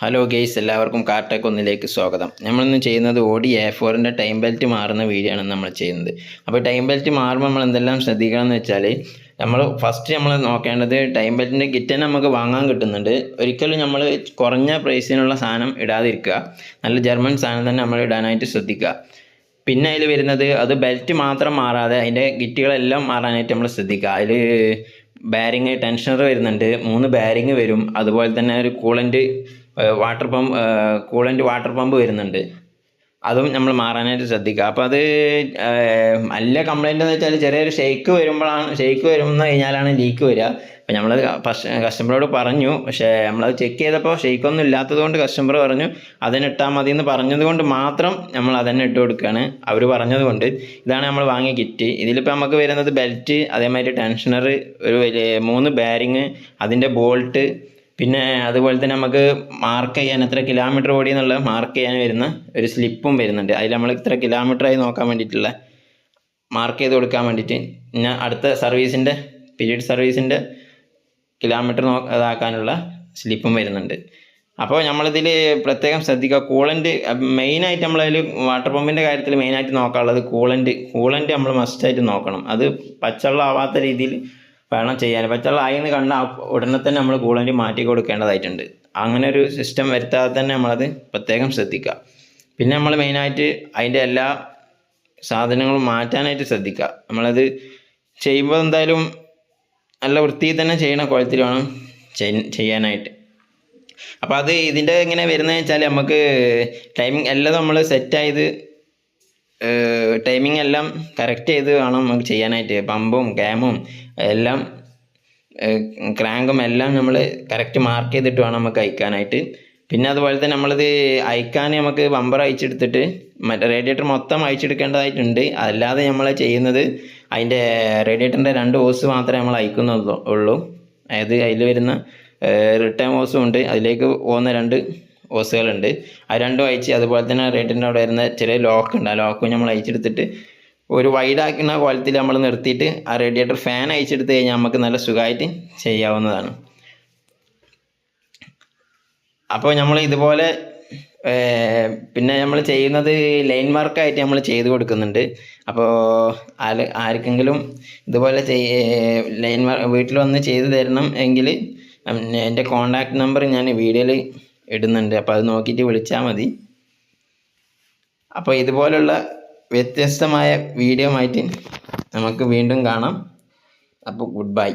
Hello guys, എല്ലാവർക്കും car tech ഒന്നിലേക്ക് സ്വാഗതം. നമ്മളിന്ന് ചെയ്യുന്നത് ഓഡി A4ൻ്റെ ടൈം ബെൽറ്റ് മാറുന്ന വീഡിയോ ആണ് നമ്മൾ ചെയ്യുന്നത്. അപ്പോൾ ടൈം ബെൽറ്റ് മാറുമ്പോൾ നമ്മൾ എന്തെല്ലാം ശ്രദ്ധിക്കണം എന്ന് വെച്ചാൽ, നമ്മൾ നോക്കേണ്ടത് ടൈം ബെൽറ്റിൻ്റെ കിറ്റ് തന്നെ നമുക്ക് വാങ്ങാൻ കിട്ടുന്നുണ്ട്. ഒരിക്കലും നമ്മൾ കുറഞ്ഞ പ്രൈസിനുള്ള സാധനം ഇടാതിരിക്കുക. നല്ല ജർമ്മൻ സാധനം തന്നെ നമ്മൾ ഇടാനായിട്ട് ശ്രദ്ധിക്കുക. പിന്നെ അതിൽ വരുന്നത് അത് ബെൽറ്റ് മാത്രം മാറാതെ അതിൻ്റെ കിറ്റുകളെല്ലാം മാറാനായിട്ട് നമ്മൾ ശ്രദ്ധിക്കുക. അതിൽ ബാരിങ് ടെൻഷനർ വരുന്നുണ്ട്, 3 ബാരിങ് വരും. അതുപോലെ തന്നെ ഒരു കൂളൻ്റ് വാട്ടർ പമ്പ് വരുന്നുണ്ട്. അതും നമ്മൾ മാറാനായിട്ട് ശ്രദ്ധിക്കുക. അപ്പോൾ അത് നല്ല കംപ്ലൈൻ്റ് എന്ന് വെച്ചാൽ ചെറിയൊരു ഷെയ്ക്ക് വരുന്ന കഴിഞ്ഞാലാണ് ലീക്ക് വരിക. അപ്പോൾ നമ്മൾ കസ്റ്റമറോട് പറഞ്ഞു, പക്ഷേ നമ്മളത് ചെക്ക് ചെയ്തപ്പോൾ ഷെയ്ക്കൊന്നും ഇല്ലാത്തത് കൊണ്ട് കസ്റ്റമർ പറഞ്ഞു അതിനിട്ടാൽ മതി എന്ന് പറഞ്ഞത് കൊണ്ട് മാത്രം നമ്മൾ അതന്നെ ഇട്ട് കൊടുക്കുകയാണ്. അവർ പറഞ്ഞത് കൊണ്ട്. ഇതാണ് നമ്മൾ വാങ്ങിയ കിറ്റ്. ഇതിലിപ്പോൾ നമുക്ക് വരുന്നത് ബെൽറ്റ്, അതേമാതിരി ടെൻഷനർ, ഒരു 3 ബാരിങ്, അതിൻ്റെ ബോൾട്ട്, പിന്നെ അതുപോലെ തന്നെ നമുക്ക് മാർക്ക് ചെയ്യാൻ എത്ര കിലോമീറ്റർ ഓടി എന്നുള്ള മാർക്ക് ചെയ്യാൻ വരുന്ന ഒരു സ്ലിപ്പും വരുന്നുണ്ട്. അതിൽ നമ്മൾ ഇത്ര കിലോമീറ്ററായി നോക്കാൻ വേണ്ടിയിട്ടുള്ള മാർക്ക് ചെയ്ത് കൊടുക്കാൻ വേണ്ടിയിട്ട്, പിന്നെ അടുത്ത പീരീഡ് സർവീസിൻ്റെ കിലോമീറ്റർ ഇതാക്കാനുള്ള സ്ലിപ്പും വരുന്നുണ്ട്. അപ്പോൾ നമ്മളിതിൽ പ്രത്യേകം ശ്രദ്ധിക്കുക. കൂളൻ്റ് മെയിനായിട്ട് നമ്മളതിൽ വാട്ടർ പമ്പിൻ്റെ കാര്യത്തിൽ മെയിനായിട്ട് നോക്കാനുള്ളത് കൂളൻ്റ് നമ്മൾ മസ്റ്റായിട്ട് നോക്കണം. അത് പച്ചവെള്ളം ആവാത്ത രീതിയിൽ വേണം ചെയ്യാൻ. പച്ചവെള്ളം ആയെന്ന് കണ്ടാൽ ഉടനെ തന്നെ നമ്മൾ കൂളൻ്റ് മാറ്റി കൊടുക്കേണ്ടതായിട്ടുണ്ട്. അങ്ങനെ ഒരു സിസ്റ്റം വരുത്താതെ തന്നെ നമ്മളത് പ്രത്യേകം ശ്രദ്ധിക്കുക. പിന്നെ നമ്മൾ മെയിനായിട്ട് അതിൻ്റെ എല്ലാ സാധനങ്ങളും മാറ്റാനായിട്ട് ശ്രദ്ധിക്കുക. നമ്മളത് ചെയ്യുമ്പോൾ എന്തായാലും നല്ല വൃത്തിയിൽ തന്നെ ചെയ്യണ കുളത്തിൽ വേണം ചെയ്യാനായിട്ട്. അപ്പോൾ അത് ഇതിൻ്റെ എങ്ങനെ വരുന്നതെന്ന് വെച്ചാൽ, നമുക്ക് ടൈമിംഗ് എല്ലാം നമ്മൾ സെറ്റായത് ടൈമിംഗ് എല്ലാം കറക്റ്റ് ചെയ്ത് വേണം നമുക്ക് ചെയ്യാനായിട്ട്. പമ്പും ക്യാമും എല്ലാം ക്രാങ്കും എല്ലാം നമ്മൾ കറക്റ്റ് മാർക്ക് ചെയ്തിട്ട് വേണം നമുക്ക് അയക്കാനായിട്ട്. പിന്നെ അതുപോലെ തന്നെ നമ്മളിത് അയക്കാൻ നമുക്ക് ബമ്പർ അയച്ചെടുത്തിട്ട് മറ്റേ റേഡിയേറ്റർ മൊത്തം അയച്ചെടുക്കേണ്ടതായിട്ടുണ്ട്. അല്ലാതെ നമ്മൾ ചെയ്യുന്നത് അതിൻ്റെ റേഡിയേറ്ററിൻ്റെ 2 ഹോസ് മാത്രമേ നമ്മൾ അയക്കുന്നുള്ളൂ. അതായത് അതിൽ വരുന്ന റിട്ടേൺ ഹോസും ഉണ്ട്, അതിലേക്ക് പോകുന്ന 2 ഹോസുകളുണ്ട്. ആ 2 അയച്ച്, അതുപോലെ തന്നെ റേഡിയേറ്ററിൻ്റെ അവിടെ വരുന്ന ചെറിയ ലോക്ക് ഉണ്ട്, ആ ലോക്കും നമ്മൾ അയച്ചെടുത്തിട്ട് ഒരു വൈഡാക്കുന്ന കോലത്തിൽ നമ്മൾ നിർത്തിയിട്ട് ആ റേഡിയേറ്റർ ഫാൻ അയച്ചെടുത്ത് കഴിഞ്ഞാൽ നമുക്ക് നല്ല സുഖമായിട്ട് ചെയ്യാവുന്നതാണ്. അപ്പോൾ നമ്മൾ ഇതുപോലെ പിന്നെ നമ്മൾ ചെയ്യുന്നത് ലൈൻ മാർക്കായിട്ട് നമ്മൾ ചെയ്ത് കൊടുക്കുന്നുണ്ട്. അപ്പോൾ ആർക്കെങ്കിലും ഇതുപോലെ ലൈൻ മാർക്ക് വീട്ടിൽ വന്ന് ചെയ്ത് തരണം എങ്കിൽ എൻ്റെ കോൺടാക്റ്റ് നമ്പർ ഞാൻ വീഡിയോയിൽ ഇടുന്നുണ്ട്. അപ്പോൾ അത് നോക്കിയിട്ട് വിളിച്ചാൽ മതി. അപ്പോൾ ഇതുപോലുള്ള വ്യത്യസ്തമായ വീഡിയോ ആയിട്ട് നമുക്ക് വീണ്ടും കാണാം. അപ്പോൾ ഗുഡ് ബൈ.